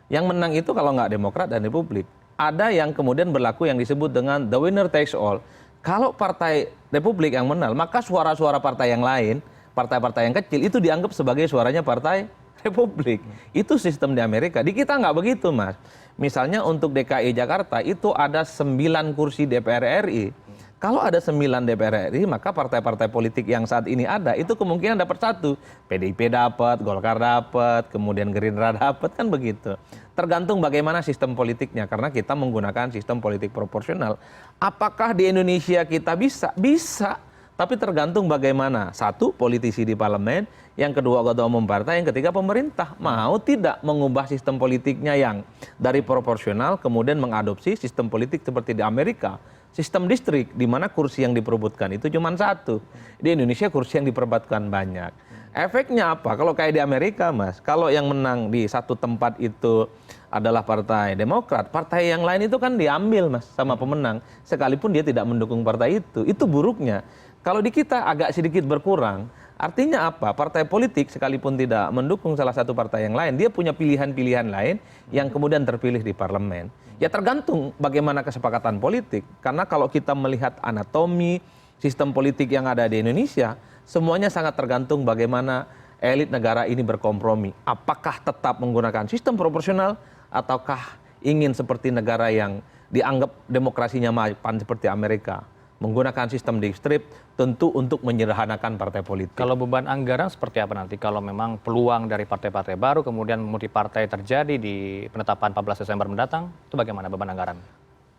Yang menang itu kalau nggak Demokrat dan Republik. Ada yang kemudian berlaku yang disebut dengan the winner takes all. Kalau Partai Republik yang menang, maka suara-suara partai yang lain, partai-partai yang kecil itu dianggap sebagai suaranya Partai Republik. Itu sistem di Amerika. Di kita nggak begitu, Mas. Misalnya untuk DKI Jakarta itu ada 9 kursi DPR RI. Kalau ada 9 DPR RI, maka partai-partai politik yang saat ini ada itu kemungkinan dapat 1. PDIP dapat, Golkar dapat, kemudian Gerindra dapat, kan begitu. Tergantung bagaimana sistem politiknya, karena kita menggunakan sistem politik proporsional. Apakah di Indonesia kita bisa? Bisa. Tapi tergantung bagaimana. 1, politisi di parlemen. Yang kedua, ketua umum partai. Yang ketiga, pemerintah. Mau tidak mengubah sistem politiknya yang dari proporsional, kemudian mengadopsi sistem politik seperti di Amerika. Sistem distrik, di mana kursi yang diperebutkan itu cuma 1. Di Indonesia kursi yang diperebutkan banyak. Efeknya apa? Kalau kayak di Amerika, Mas, kalau yang menang di satu tempat itu adalah Partai Demokrat, partai yang lain itu kan diambil, Mas, sama pemenang. Sekalipun dia tidak mendukung partai itu. Itu buruknya. Kalau di kita agak sedikit berkurang, artinya apa? Partai politik sekalipun tidak mendukung salah satu partai yang lain, dia punya pilihan-pilihan lain yang kemudian terpilih di parlemen. Ya tergantung bagaimana kesepakatan politik. Karena kalau kita melihat anatomi sistem politik yang ada di Indonesia, semuanya sangat tergantung bagaimana elit negara ini berkompromi. Apakah tetap menggunakan sistem proporsional ataukah ingin seperti negara yang dianggap demokrasinya mapan seperti Amerika, menggunakan sistem distrik tentu untuk menyederhanakan partai politik. Kalau beban anggaran seperti apa nanti kalau memang peluang dari partai-partai baru kemudian multipartai terjadi di penetapan 14 Desember mendatang, itu bagaimana beban anggaran?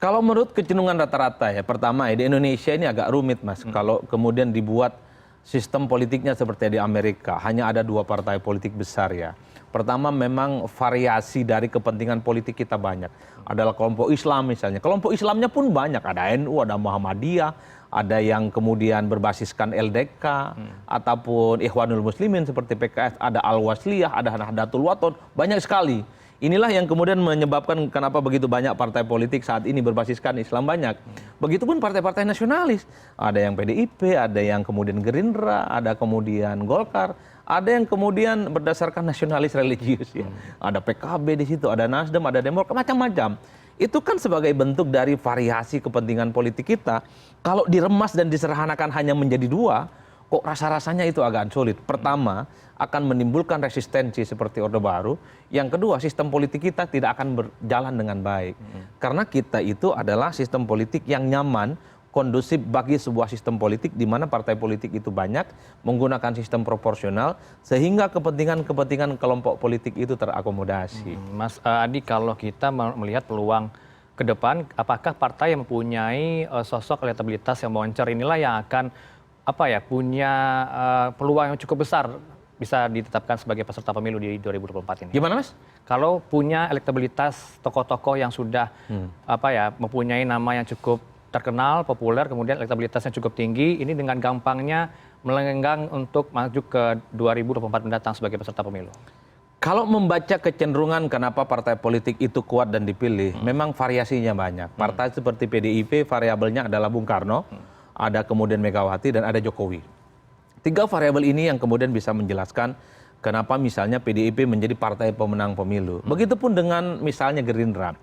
Kalau menurut kecenderungan rata-rata ya, pertama ya, di Indonesia ini agak rumit, Mas. Kalau kemudian dibuat sistem politiknya seperti di Amerika, hanya ada 2 partai politik besar ya. Pertama memang variasi dari kepentingan politik kita banyak. Adalah kelompok Islam misalnya. Kelompok Islamnya pun banyak, ada NU, ada Muhammadiyah, ada yang kemudian berbasiskan LDK, ataupun Ikhwanul Muslimin seperti PKS, ada Al-Wasliyah, ada Nahdlatul Wathon, banyak sekali. Inilah yang kemudian menyebabkan kenapa begitu banyak partai politik saat ini berbasiskan Islam banyak. Begitupun partai-partai nasionalis. Ada yang PDIP, ada yang kemudian Gerindra, ada kemudian Golkar, ada yang kemudian berdasarkan nasionalis religius ya. Ada PKB di situ, ada Nasdem, ada Demokrat, macam-macam. Itu kan sebagai bentuk dari variasi kepentingan politik kita. Kalau diremas dan diserahanakan hanya menjadi 2, kok rasa-rasanya itu agak sulit. Pertama, akan menimbulkan resistensi seperti Orde Baru. Yang kedua, sistem politik kita tidak akan berjalan dengan baik. Karena kita itu adalah sistem politik yang nyaman, kondusif bagi sebuah sistem politik di mana partai politik itu banyak, menggunakan sistem proporsional, sehingga kepentingan-kepentingan kelompok politik itu terakomodasi. Mas Adi, kalau kita melihat peluang ke depan, apakah partai yang mempunyai sosok elektabilitas yang moncer inilah yang akan punya peluang yang cukup besar bisa ditetapkan sebagai peserta pemilu di 2024 ini? Gimana Mas? Kalau punya elektabilitas tokoh-tokoh yang sudah mempunyai nama yang cukup terkenal, populer, kemudian elektabilitasnya cukup tinggi, ini dengan gampangnya melenggang untuk maju ke 2024 mendatang sebagai peserta pemilu. Kalau membaca kecenderungan kenapa partai politik itu kuat dan dipilih, memang variasinya banyak. Partai seperti PDIP variabelnya adalah Bung Karno, ada kemudian Megawati, dan ada Jokowi. 3 variabel ini yang kemudian bisa menjelaskan kenapa misalnya PDIP menjadi partai pemenang pemilu. Begitupun dengan misalnya Gerindra.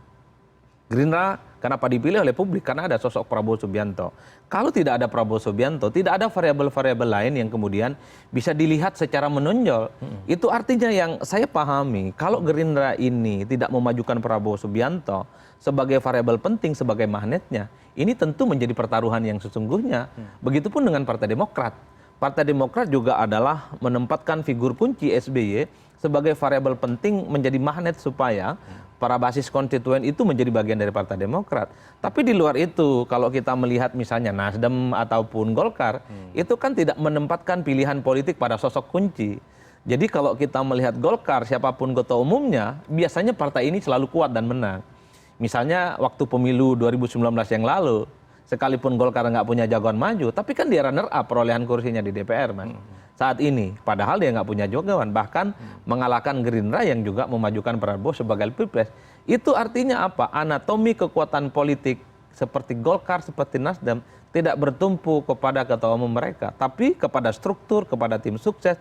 Gerindra kenapa dipilih oleh publik? Karena ada sosok Prabowo Subianto. Kalau tidak ada Prabowo Subianto, tidak ada variabel-variabel lain yang kemudian bisa dilihat secara menonjol. Itu artinya yang saya pahami, kalau Gerindra ini tidak memajukan Prabowo Subianto sebagai variabel penting, sebagai magnetnya, ini tentu menjadi pertaruhan yang sesungguhnya. Begitupun dengan Partai Demokrat. Partai Demokrat juga adalah menempatkan figur kunci SBY sebagai variabel penting menjadi magnet supaya para basis konstituen itu menjadi bagian dari Partai Demokrat. Tapi di luar itu, kalau kita melihat misalnya Nasdem ataupun Golkar, itu kan tidak menempatkan pilihan politik pada sosok kunci. Jadi kalau kita melihat Golkar, siapapun ketua umumnya, biasanya partai ini selalu kuat dan menang. Misalnya waktu pemilu 2019 yang lalu, sekalipun Golkar nggak punya jagoan maju, tapi kan dia runner up perolehan kursinya di DPR, Mas. Saat ini, padahal dia nggak punya jagoan, bahkan mengalahkan Gerindra yang juga memajukan Prabowo sebagai pilpres. Itu artinya apa? Anatomi kekuatan politik seperti Golkar, seperti Nasdem, tidak bertumpu kepada ketua umum mereka, tapi kepada struktur, kepada tim sukses,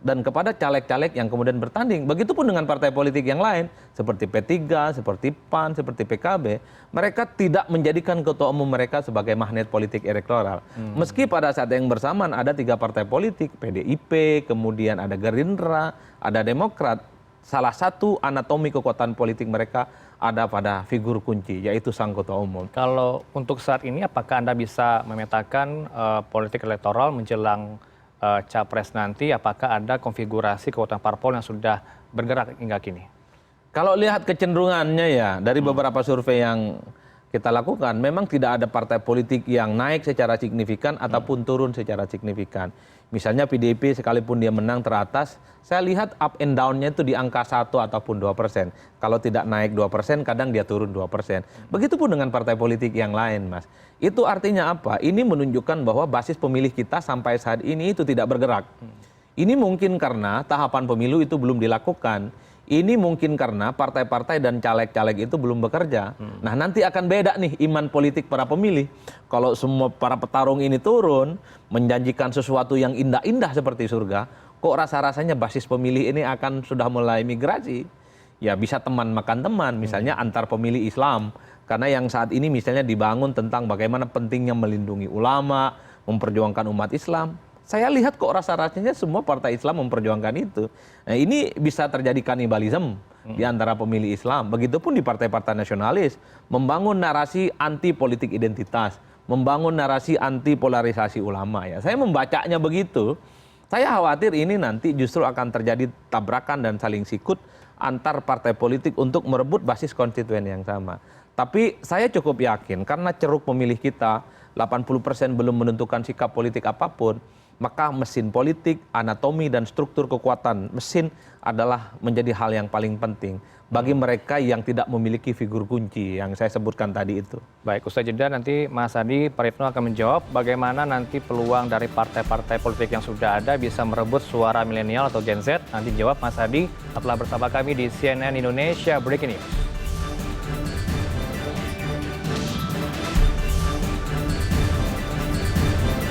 dan kepada caleg-caleg yang kemudian bertanding. Begitupun dengan partai politik yang lain, seperti P3, seperti PAN, seperti PKB, mereka tidak menjadikan ketua umum mereka sebagai magnet politik elektoral. Meski pada saat yang bersamaan ada 3 partai politik, PDIP, kemudian ada Gerindra, ada Demokrat, salah satu anatomi kekuatan politik mereka ada pada figur kunci, yaitu sang ketua umum. Kalau untuk saat ini, apakah Anda bisa memetakan politik elektoral menjelang capres nanti, apakah ada konfigurasi kekuatan parpol yang sudah bergerak hingga kini? Kalau lihat kecenderungannya ya, dari beberapa survei yang kita lakukan, memang tidak ada partai politik yang naik secara signifikan ataupun turun secara signifikan. Misalnya PDIP sekalipun dia menang teratas, saya lihat up and down-nya itu di angka 1 ataupun 2%. Kalau tidak naik 2%, kadang dia turun 2%. Begitupun dengan partai politik yang lain, Mas. Itu artinya apa? Ini menunjukkan bahwa basis pemilih kita sampai saat ini itu tidak bergerak. Ini mungkin karena tahapan pemilu itu belum dilakukan. Ini mungkin karena partai-partai dan caleg-caleg itu belum bekerja. Nah, nanti akan beda nih iman politik para pemilih. Kalau semua para petarung ini turun, menjanjikan sesuatu yang indah-indah seperti surga, kok rasa-rasanya basis pemilih ini akan sudah mulai migrasi. Ya bisa teman makan teman, misalnya antar pemilih Islam. Karena yang saat ini misalnya dibangun tentang bagaimana pentingnya melindungi ulama, memperjuangkan umat Islam. Saya lihat kok rasa-rasanya semua partai Islam memperjuangkan itu. Nah, ini bisa terjadi kanibalisme di antara pemilih Islam. Begitupun di partai-partai nasionalis, membangun narasi anti politik identitas, membangun narasi anti polarisasi ulama. Ya, saya membacanya begitu. Saya khawatir ini nanti justru akan terjadi tabrakan dan saling sikut antar partai politik untuk merebut basis konstituen yang sama. Tapi saya cukup yakin karena ceruk pemilih kita 80% belum menentukan sikap politik apapun. maka mesin politik, anatomi dan struktur kekuatan mesin adalah menjadi hal yang paling penting bagi mereka yang tidak memiliki figur kunci yang saya sebutkan tadi itu. Baik, usai jeda nanti Mas Adi Praitno akan menjawab bagaimana nanti peluang dari partai-partai politik yang sudah ada bisa merebut suara milenial atau Gen Z. Nanti jawab Mas Adi setelah bersama kami di CNN Indonesia Breaking News.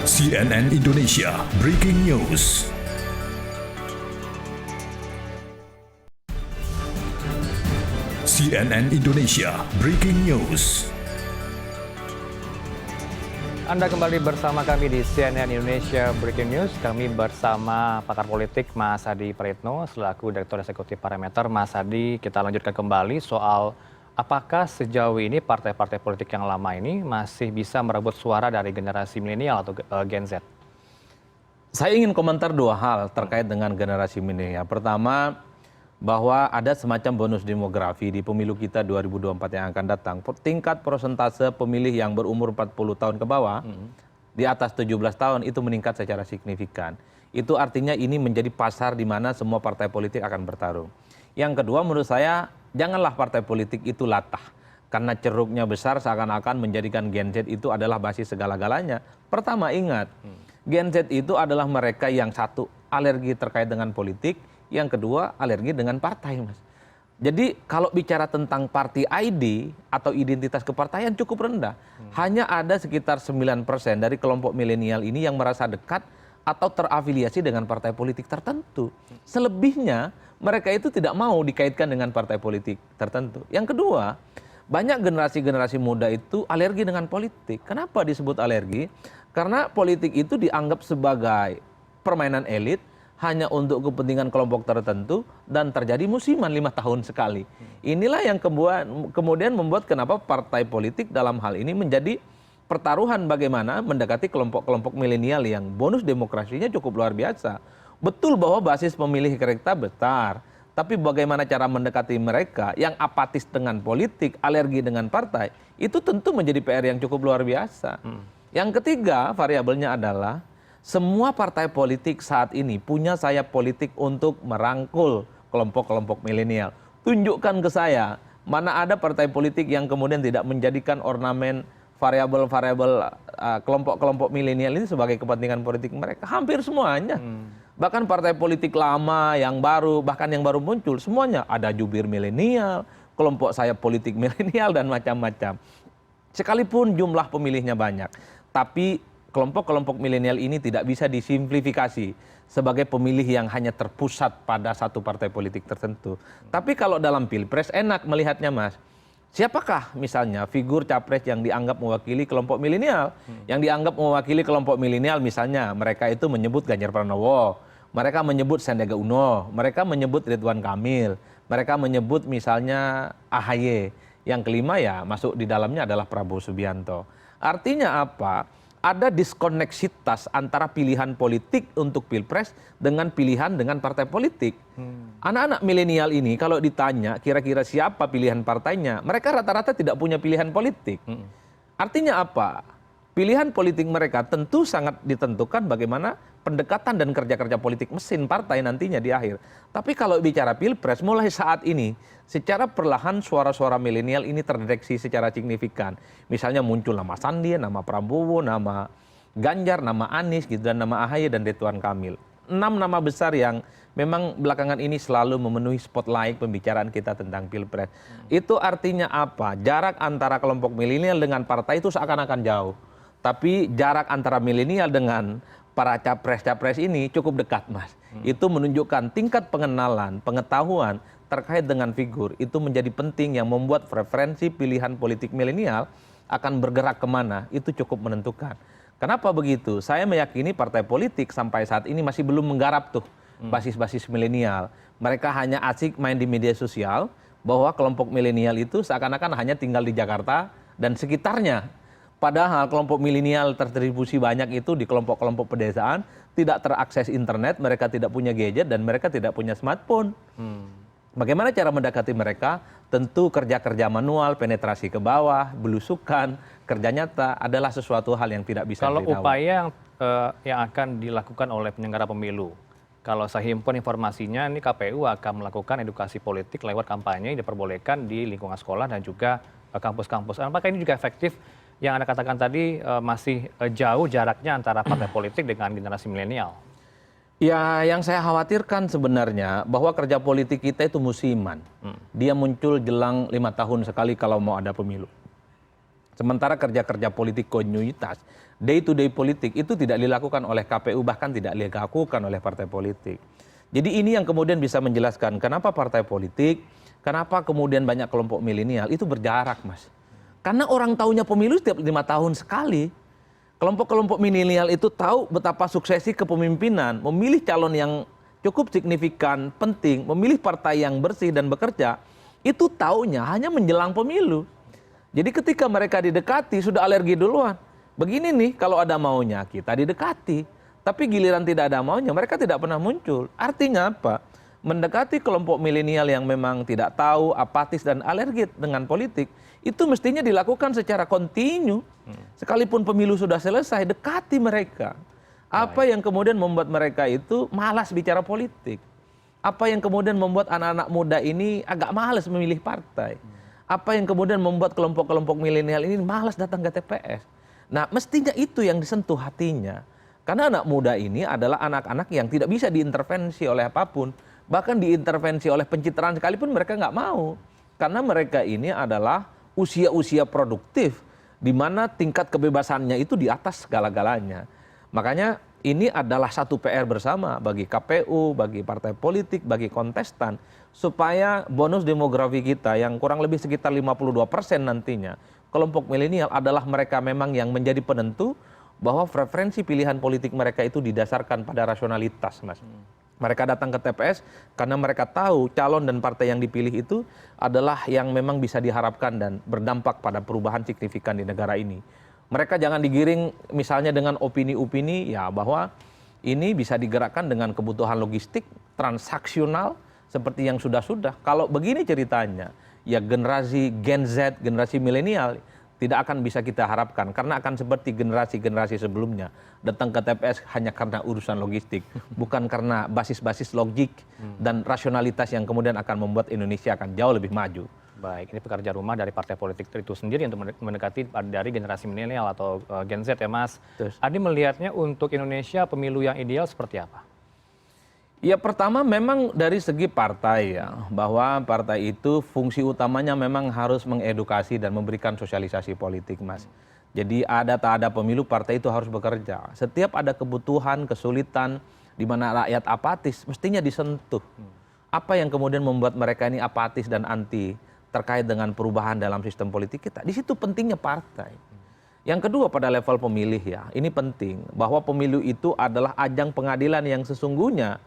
CNN Indonesia Breaking News. CNN Indonesia Breaking News. Anda kembali bersama kami di CNN Indonesia Breaking News. Kami bersama pakar politik Mas Adi Praitno selaku Direktur Eksekutif Parameter. Mas Adi, kita lanjutkan kembali soal apakah sejauh ini partai-partai politik yang lama ini masih bisa merebut suara dari generasi milenial atau Gen Z? Saya ingin komentar dua hal terkait dengan generasi milenial. Pertama, bahwa ada semacam bonus demografi di pemilu kita 2024 yang akan datang. Tingkat persentase pemilih yang berumur 40 tahun ke bawah, di atas 17 tahun itu meningkat secara signifikan. Itu artinya ini menjadi pasar di mana semua partai politik akan bertarung. Yang kedua menurut saya, janganlah partai politik itu latah. Karena ceruknya besar seakan-akan menjadikan Gen Z itu adalah basis segala-galanya. Pertama ingat, Gen Z itu adalah mereka yang satu, alergi terkait dengan politik, yang kedua alergi dengan partai, Mas. Jadi kalau bicara tentang party ID atau identitas kepartaian cukup rendah. Hanya ada sekitar 9% dari kelompok milenial ini yang merasa dekat atau terafiliasi dengan partai politik tertentu. Selebihnya mereka itu tidak mau dikaitkan dengan partai politik tertentu. Yang kedua, banyak generasi-generasi muda itu alergi dengan politik. Kenapa disebut alergi? Karena politik itu dianggap sebagai permainan elit, hanya untuk kepentingan kelompok tertentu dan terjadi musiman 5 tahun sekali. Inilah yang kemudian membuat kenapa partai politik dalam hal ini menjadi pertaruhan bagaimana mendekati kelompok-kelompok milenial yang bonus demokrasinya cukup luar biasa. Betul bahwa basis pemilih kita besar, tapi bagaimana cara mendekati mereka yang apatis dengan politik, alergi dengan partai, itu tentu menjadi PR yang cukup luar biasa. Yang ketiga variabelnya adalah semua partai politik saat ini punya sayap politik untuk merangkul kelompok-kelompok milenial. Tunjukkan ke saya, mana ada partai politik yang kemudian tidak menjadikan ornamen variabel-variabel kelompok-kelompok milenial ini sebagai kepentingan politik mereka. Hampir semuanya. Bahkan partai politik lama, yang baru, bahkan yang baru muncul, semuanya ada jubir milenial, kelompok sayap politik milenial, dan macam-macam. Sekalipun jumlah pemilihnya banyak, tapi kelompok-kelompok milenial ini tidak bisa disimplifikasi sebagai pemilih yang hanya terpusat pada satu partai politik tertentu. Tapi kalau dalam pilpres enak melihatnya, Mas. Siapakah misalnya figur capres yang dianggap mewakili kelompok milenial? Yang dianggap mewakili kelompok milenial misalnya mereka itu menyebut Ganjar Pranowo, mereka menyebut Sandiaga Uno, mereka menyebut Ridwan Kamil, mereka menyebut misalnya AHY. Yang kelima ya masuk di dalamnya adalah Prabowo Subianto. Artinya apa? Ada diskoneksitas antara pilihan politik untuk pilpres dengan pilihan dengan partai politik. Anak-anak milenial ini kalau ditanya kira-kira siapa pilihan partainya, mereka rata-rata tidak punya pilihan politik. Artinya apa? Pilihan politik mereka tentu sangat ditentukan bagaimana pendekatan dan kerja-kerja politik mesin partai nantinya di akhir. Tapi kalau bicara pilpres, mulai saat ini, secara perlahan suara-suara milenial ini terdeteksi secara signifikan. Misalnya muncul nama Sandi, nama Prabowo, nama Ganjar, nama Anies, gitu, dan nama AHY dan Ridwan Kamil. 6 nama besar yang memang belakangan ini selalu memenuhi spotlight pembicaraan kita tentang pilpres. Itu artinya apa? Jarak antara kelompok milenial dengan partai itu seakan-akan jauh. Tapi jarak antara milenial dengan para capres-capres ini cukup dekat, Mas. Itu menunjukkan tingkat pengenalan, pengetahuan terkait dengan figur itu menjadi penting yang membuat preferensi pilihan politik milenial akan bergerak kemana, itu cukup menentukan. Kenapa begitu? Saya meyakini partai politik sampai saat ini masih belum menggarap tuh basis-basis milenial. Mereka hanya asik main di media sosial bahwa kelompok milenial itu seakan-akan hanya tinggal di Jakarta dan sekitarnya. Padahal kelompok milenial terdistribusi banyak itu di kelompok-kelompok pedesaan, tidak terakses internet, mereka tidak punya gadget, dan mereka tidak punya smartphone. Bagaimana cara mendekati mereka? Tentu kerja-kerja manual, penetrasi ke bawah, belusukan, kerja nyata adalah sesuatu hal yang tidak bisa Kalau ditawar. upaya yang akan dilakukan oleh penyelenggara pemilu, kalau saya himpun informasinya, ini KPU akan melakukan edukasi politik lewat kampanye yang diperbolehkan di lingkungan sekolah dan juga kampus-kampus. Apakah ini juga efektif? Yang Anda katakan tadi masih jauh jaraknya antara partai politik dengan generasi milenial. Ya, yang saya khawatirkan sebenarnya bahwa kerja politik kita itu musiman. Dia muncul jelang 5 tahun sekali kalau mau ada pemilu. Sementara kerja-kerja politik kontinuitas, day to day politik itu tidak dilakukan oleh KPU, bahkan tidak dilakukan oleh partai politik. Jadi ini yang kemudian bisa menjelaskan kenapa partai politik, kenapa kemudian banyak kelompok milenial itu berjarak, Mas. Karena orang tahunya pemilu setiap 5 tahun sekali. Kelompok-kelompok milenial itu tahu betapa suksesi kepemimpinan, memilih calon yang cukup signifikan, penting, memilih partai yang bersih dan bekerja, itu taunya hanya menjelang pemilu. Jadi ketika mereka didekati sudah alergi duluan. Begini nih kalau ada maunya kita didekati. Tapi giliran tidak ada maunya mereka tidak pernah muncul. Artinya apa? Mendekati kelompok milenial yang memang tidak tahu, apatis dan alergi dengan politik, itu mestinya dilakukan secara kontinu. Sekalipun pemilu sudah selesai, dekati mereka. Apa yang kemudian membuat mereka itu malas bicara politik? Apa yang kemudian membuat anak-anak muda ini agak malas memilih partai? Apa yang kemudian membuat kelompok-kelompok milenial ini malas datang ke TPS? Nah, mestinya itu yang disentuh hatinya. Karena anak muda ini adalah anak-anak yang tidak bisa diintervensi oleh apapun. Bahkan diintervensi oleh pencitraan sekalipun mereka nggak mau. Karena mereka ini adalah usia-usia produktif, di mana tingkat kebebasannya itu di atas segala-galanya. Makanya ini adalah satu PR bersama bagi KPU, bagi partai politik, bagi kontestan, supaya bonus demografi kita yang kurang lebih sekitar 52% nantinya, kelompok milenial adalah mereka memang yang menjadi penentu bahwa preferensi pilihan politik mereka itu didasarkan pada rasionalitas, Mas. Mereka datang ke TPS karena mereka tahu calon dan partai yang dipilih itu adalah yang memang bisa diharapkan dan berdampak pada perubahan signifikan di negara ini. Mereka jangan digiring misalnya dengan opini-opini ya bahwa ini bisa digerakkan dengan kebutuhan logistik, transaksional seperti yang sudah-sudah. Kalau begini ceritanya, ya generasi Gen Z, generasi milenial tidak akan bisa kita harapkan karena akan seperti generasi-generasi sebelumnya datang ke TPS hanya karena urusan logistik, bukan karena basis-basis logik dan rasionalitas yang kemudian akan membuat Indonesia akan jauh lebih maju. Baik, ini pekerjaan rumah dari partai politik itu sendiri untuk mendekati dari generasi milenial atau Gen Z ya, Mas. Terus. Adi melihatnya untuk Indonesia pemilu yang ideal seperti apa? Ya pertama memang dari segi partai ya, bahwa partai itu fungsi utamanya memang harus mengedukasi dan memberikan sosialisasi politik, Mas. Jadi ada tak ada pemilu partai itu harus bekerja. Setiap ada kebutuhan, kesulitan, di mana rakyat apatis, mestinya disentuh. Apa yang kemudian membuat mereka ini apatis dan anti terkait dengan perubahan dalam sistem politik kita? Di situ pentingnya partai. Yang kedua pada level pemilih ya, ini penting bahwa pemilu itu adalah ajang pengadilan yang sesungguhnya.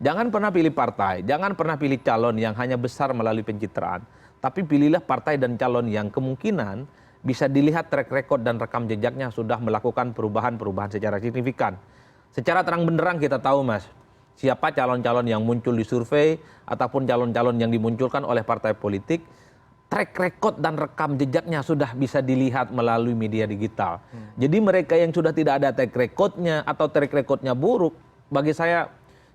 Jangan pernah pilih partai, jangan pernah pilih calon yang hanya besar melalui pencitraan. Tapi pilihlah partai dan calon yang kemungkinan bisa dilihat track record dan rekam jejaknya sudah melakukan perubahan-perubahan secara signifikan. Secara terang benderang kita tahu, Mas, siapa calon-calon yang muncul di survei ataupun calon-calon yang dimunculkan oleh partai politik, track record dan rekam jejaknya sudah bisa dilihat melalui media digital. Jadi mereka yang sudah tidak ada track recordnya atau track recordnya buruk, bagi saya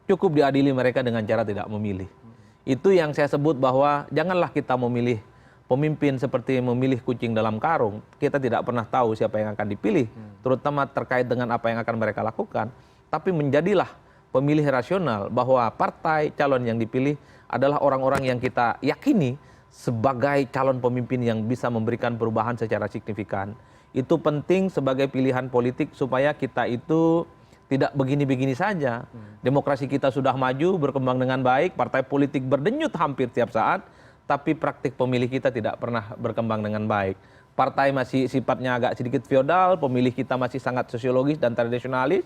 cukup diadili mereka dengan cara tidak memilih. Itu yang saya sebut bahwa janganlah kita memilih pemimpin seperti memilih kucing dalam karung. Kita tidak pernah tahu siapa yang akan dipilih, terutama terkait dengan apa yang akan mereka lakukan. Tapi menjadilah pemilih rasional bahwa partai calon yang dipilih adalah orang-orang yang kita yakini sebagai calon pemimpin yang bisa memberikan perubahan secara signifikan. Itu penting sebagai pilihan politik supaya kita itu tidak begini-begini saja. Demokrasi kita sudah maju, berkembang dengan baik, partai politik berdenyut hampir tiap saat, tapi praktik pemilih kita tidak pernah berkembang dengan baik. Partai masih sifatnya agak sedikit feodal, pemilih kita masih sangat sosiologis dan tradisionalis,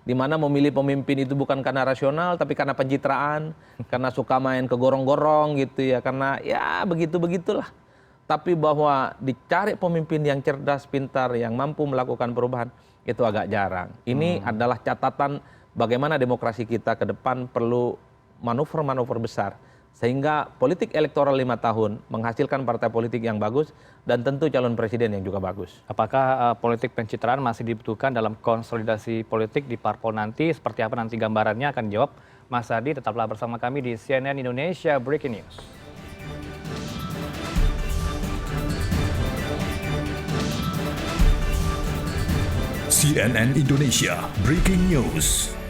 di mana memilih pemimpin itu bukan karena rasional, tapi karena pencitraan, karena suka main ke gorong-gorong gitu ya, karena ya begitu-begitulah. Tapi bahwa dicari pemimpin yang cerdas, pintar, yang mampu melakukan perubahan, itu agak jarang. Ini adalah catatan bagaimana demokrasi kita ke depan perlu manuver-manuver besar Sehingga politik elektoral 5 tahun menghasilkan partai politik yang bagus dan tentu calon presiden yang juga bagus. Apakah politik pencitraan masih dibutuhkan dalam konsolidasi politik di parpol nanti? Seperti apa nanti gambarannya akan dijawab Mas Adi. Tetaplah bersama kami di CNN Indonesia Breaking News. CNN Indonesia Breaking News.